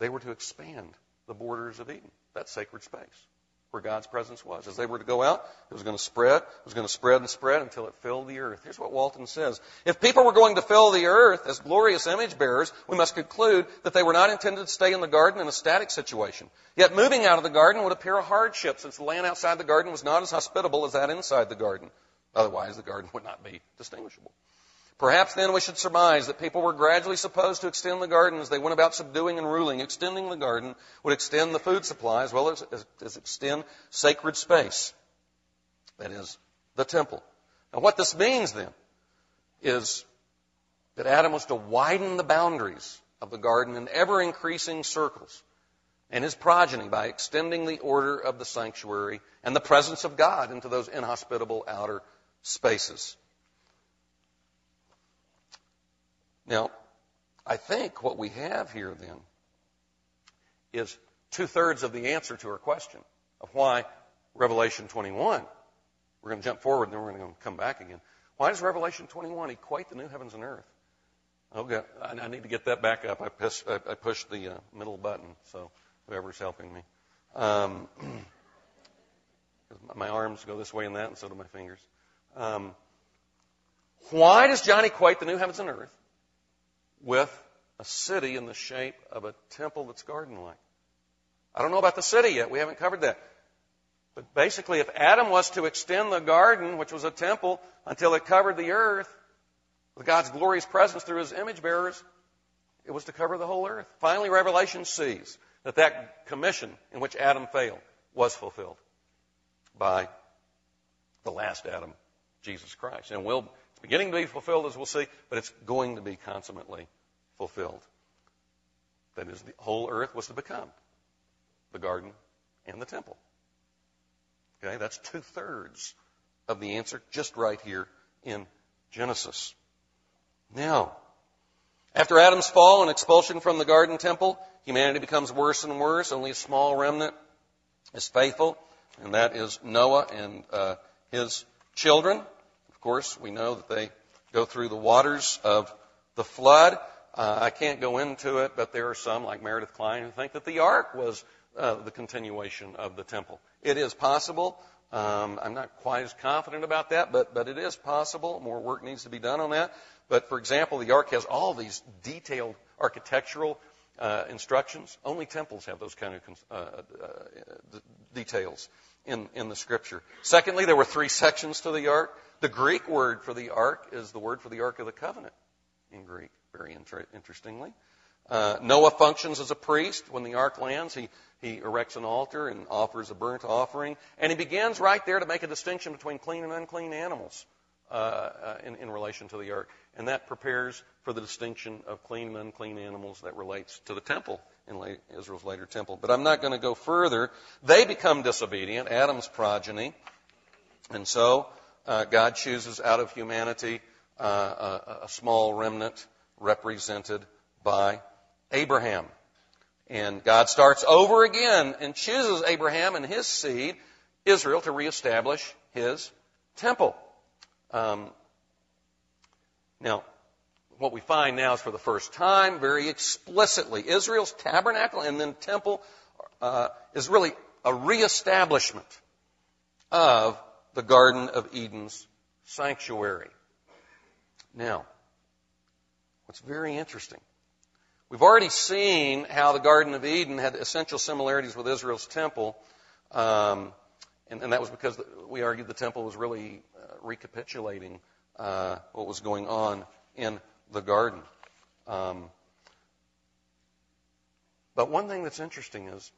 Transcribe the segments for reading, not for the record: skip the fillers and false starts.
they were to expand the borders of Eden, that sacred space where God's presence was. As they were to go out, it was going to spread, and spread until it filled the earth. Here's what Walton says. If people were going to fill the earth as glorious image bearers, we must conclude that they were not intended to stay in the garden in a static situation. Yet moving out of the garden would appear a hardship, since the land outside the garden was not as hospitable as that inside the garden. Otherwise, the garden would not be distinguishable. Perhaps then we should surmise that people were gradually supposed to extend the garden as they went about subduing and ruling. Extending the garden would extend the food supply as well as extend sacred space. That is, the temple. Now what this means then is that Adam was to widen the boundaries of the garden in ever-increasing circles, and his progeny by extending the order of the sanctuary and the presence of God into those inhospitable outer spaces. Now, I think what we have here then is 2/3 of the answer to our question of why Revelation 21, we're going to jump forward and then we're going to come back again. Why does Revelation 21 equate the new heavens and earth? Okay, I need to get that back up. I pushed the middle button, so whoever's helping me. My arms go this way and that, and so do my fingers. Why does John equate the new heavens and earth with a city in the shape of a temple that's garden-like? I don't know about the city yet. We haven't covered that. But basically, if Adam was to extend the garden, which was a temple, until it covered the earth, with God's glorious presence through his image bearers, it was to cover the whole earth. Finally, Revelation sees that commission in which Adam failed was fulfilled by the last Adam, Jesus Christ. And it's beginning to be fulfilled, as we'll see, but it's going to be consummately fulfilled. That is, the whole earth was to become the garden and the temple. Okay, that's 2/3 of the answer just right here in Genesis. Now, after Adam's fall and expulsion from the garden temple, humanity becomes worse and worse. Only a small remnant is faithful, and that is Noah and his children. Of course, we know that they go through the waters of the flood. I can't go into it, but there are some, like Meredith Klein, who think that the ark was the continuation of the temple. It is possible. I'm not quite as confident about that, but it is possible. More work needs to be done on that. But, for example, the ark has all these detailed architectural instructions. Only temples have those kind of details in the Scripture. Secondly, there were 3 sections to the ark. The Greek word for the ark is the word for the Ark of the Covenant in Greek, very interestingly. Noah functions as a priest. When the ark lands, he erects an altar and offers a burnt offering. And he begins right there to make a distinction between clean and unclean animals in relation to the ark. And that prepares for the distinction of clean and unclean animals that relates to the temple, in Israel's later temple. But I'm not going to go further. They become disobedient, Adam's progeny. And so God chooses out of humanity a small remnant represented by Abraham. And God starts over again and chooses Abraham and his seed, Israel, to reestablish his temple. Now, what we find now is for the first time, very explicitly, Israel's tabernacle and then temple is really a reestablishment of the Garden of Eden's sanctuary. Now, what's very interesting, we've already seen how the Garden of Eden had essential similarities with Israel's temple, and that was because we argued the temple was really recapitulating what was going on in the garden. But one thing that's interesting is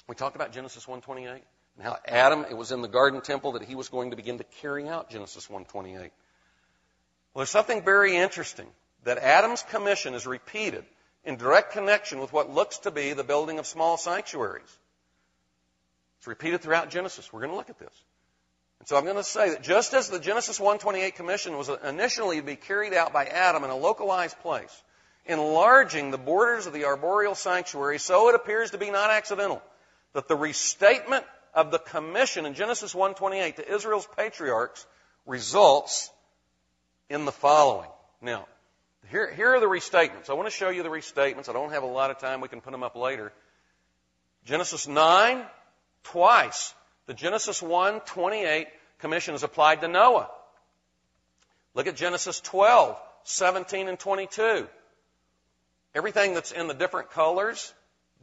we talked about Genesis 1:28 and how Adam, it was in the garden temple that he was going to begin to carry out Genesis 1:28. Well, there's something very interesting that Adam's commission is repeated in direct connection with what looks to be the building of small sanctuaries. It's repeated throughout Genesis. We're going to look at this. And so I'm going to say that just as the Genesis 1:28 commission was initially to be carried out by Adam in a localized place, enlarging the borders of the arboreal sanctuary, so it appears to be not accidental that the restatement of the commission in Genesis 1:28 to Israel's patriarchs results in the following. Now, Here are the restatements. I want to show you the restatements. I don't have a lot of time. We can put them up later. Genesis 9, twice. The Genesis 1:28 commission is applied to Noah. Look at Genesis 12, 17 and 22. Everything that's in the different colors,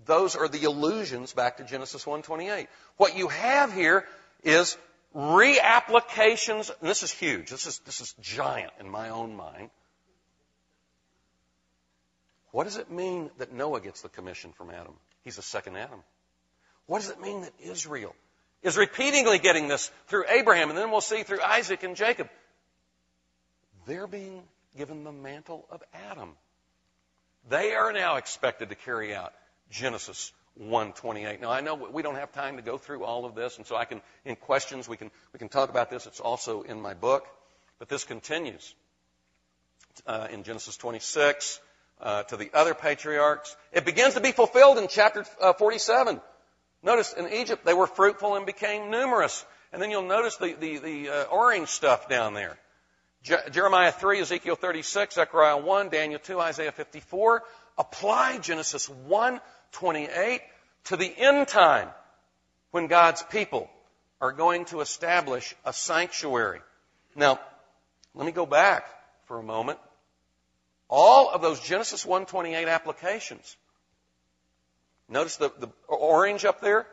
those are the allusions back to Genesis 1:28. What you have here is reapplications, and this is huge. This is giant in my own mind. What does it mean that Noah gets the commission from Adam? He's the second Adam. What does it mean that Israel is repeatedly getting this through Abraham, and then we'll see through Isaac and Jacob? They're being given the mantle of Adam. They are now expected to carry out Genesis 1:28. Now, I know we don't have time to go through all of this, and so in questions, we can talk about this. It's also in my book, but this continues in Genesis 26 to the other patriarchs. It begins to be fulfilled in chapter 47. Notice in Egypt they were fruitful and became numerous, and then you'll notice the orange stuff down there. Jeremiah 3, Ezekiel 36, Zechariah 1, Daniel 2, Isaiah 54. Apply Genesis 1:28 to the end time when God's people are going to establish a sanctuary. Now, let me go back for a moment. All of those Genesis 1:28 applications, notice the orange up there,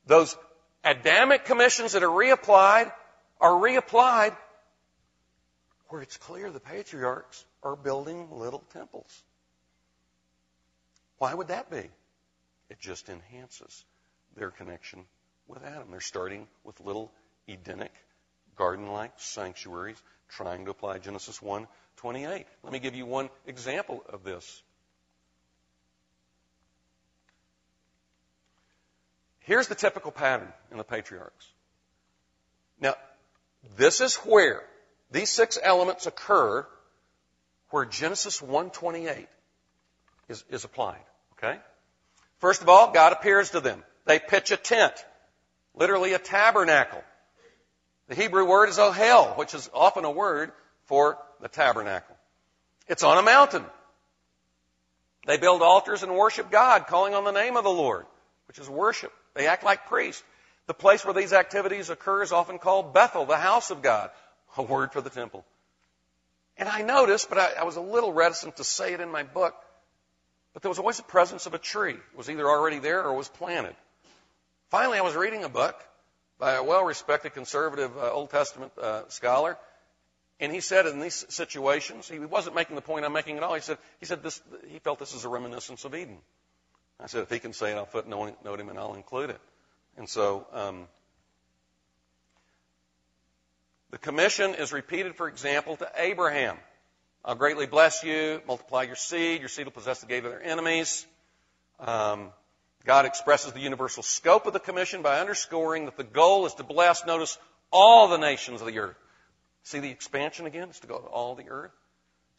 those Adamic commissions that are reapplied where it's clear the patriarchs are building little temples. Why would that be? It just enhances their connection with Adam. They're starting with little Edenic, garden-like sanctuaries, trying to apply Genesis 1:28. Let me give you one example of this. Here's the typical pattern in the patriarchs. Now, this is where these 6 elements occur where Genesis 1:28 is applied. Okay? First of all, God appears to them. They pitch a tent, literally a tabernacle. The Hebrew word is ohel, which is often a word for the tabernacle. It's on a mountain. They build altars and worship God, calling on the name of the Lord, which is worship. They act like priests. The place where these activities occur is often called Bethel, the house of God, a word for the temple. And I noticed, but I was a little reticent to say it in my book, but there was always the presence of a tree. It was either already there or was planted. Finally, I was reading a book by a well-respected conservative Old Testament scholar, and he said in these situations, he wasn't making the point I'm making at all. He said he felt this is a reminiscence of Eden. I said, if he can say it, I'll footnote him and I'll include it. And so the commission is repeated, for example, to Abraham. I'll greatly bless you, multiply your seed will possess the gate of their enemies. God expresses the universal scope of the commission by underscoring that the goal is to bless, notice, all the nations of the earth. See the expansion again? It's to go to all the earth.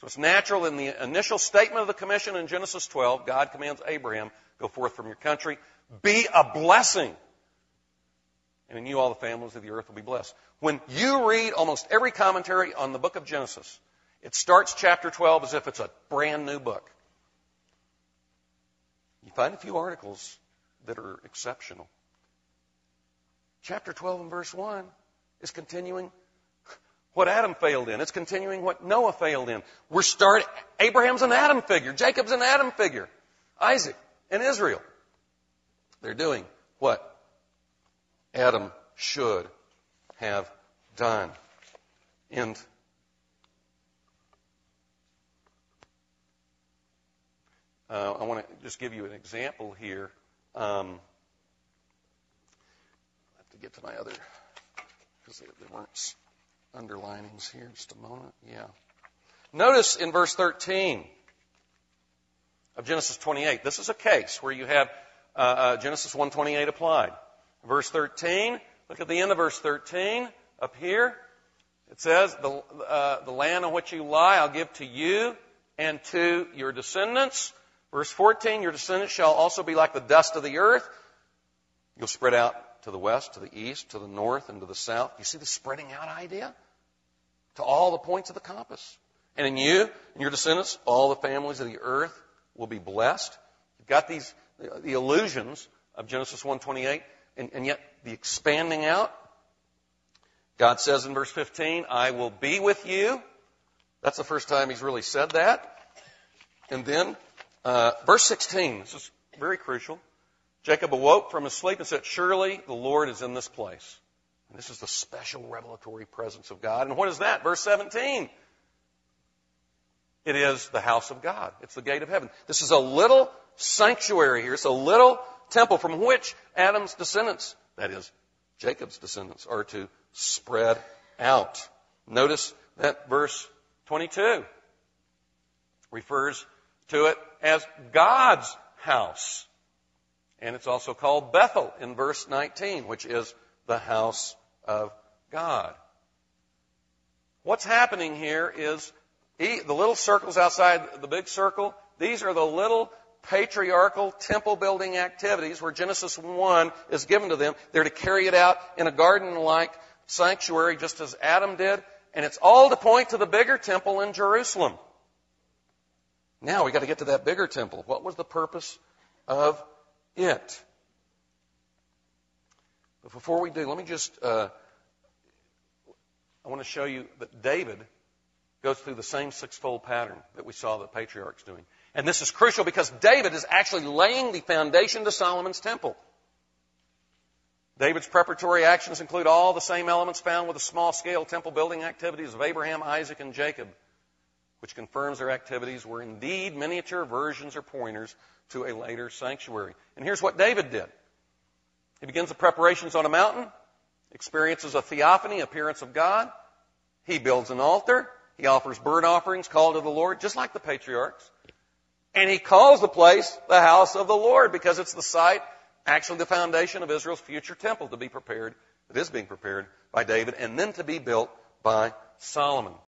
So it's natural in the initial statement of the commission in Genesis 12, God commands Abraham, go forth from your country, be a blessing. And in you all the families of the earth will be blessed. When you read almost every commentary on the book of Genesis, it starts chapter 12 as if it's a brand new book. You find a few articles that are exceptional. Chapter 12 and verse 1 is continuing what Adam failed in. It's continuing what Noah failed in. Abraham's an Adam figure. Jacob's an Adam figure. Isaac and Israel. They're doing what Adam should have done. And I want to just give you an example here. I have to get to my other, because there weren't underlinings here. Just a moment. Yeah. Notice in verse 13 of Genesis 28, this is a case where you have Genesis 1:28 applied. Verse 13, look at the end of verse 13 up here. It says, the land on which you lie I'll give to you and to your descendants. Verse 14, your descendants shall also be like the dust of the earth. You'll spread out to the west, to the east, to the north, and to the south. You see the spreading out idea? To all the points of the compass. And in you and your descendants, all the families of the earth will be blessed. You've got these, the illusions of Genesis 1:28, and yet the expanding out. God says in verse 15, I will be with you. That's the first time he's really said that. And then, verse 16, this is very crucial. Jacob awoke from his sleep and said, surely the Lord is in this place. And this is the special revelatory presence of God. And what is that? Verse 17. It is the house of God. It's the gate of heaven. This is a little sanctuary here. It's a little temple from which Adam's descendants, that is, Jacob's descendants, are to spread out. Notice that verse 22 refers to it as God's house. And it's also called Bethel in verse 19, which is the house of God. What's happening here is the little circles outside the big circle, these are the little patriarchal temple building activities where Genesis 1 is given to them. They're to carry it out in a garden-like sanctuary just as Adam did. And it's all to point to the bigger temple in Jerusalem. Now we got to get to that bigger temple. What was the purpose of it? But before we do, let me just, I want to show you that David goes through the same sixfold pattern that we saw the patriarchs doing. And this is crucial because David is actually laying the foundation to Solomon's temple. David's preparatory actions include all the same elements found with the small-scale temple building activities of Abraham, Isaac, and Jacob, which confirms their activities were indeed miniature versions or pointers to a later sanctuary. And here's what David did. He begins the preparations on a mountain, experiences a theophany, appearance of God. He builds an altar. He offers burnt offerings called to the Lord, just like the patriarchs. And he calls the place the house of the Lord because it's the site, actually the foundation of Israel's future temple to be prepared, that is being prepared by David, and then to be built by Solomon.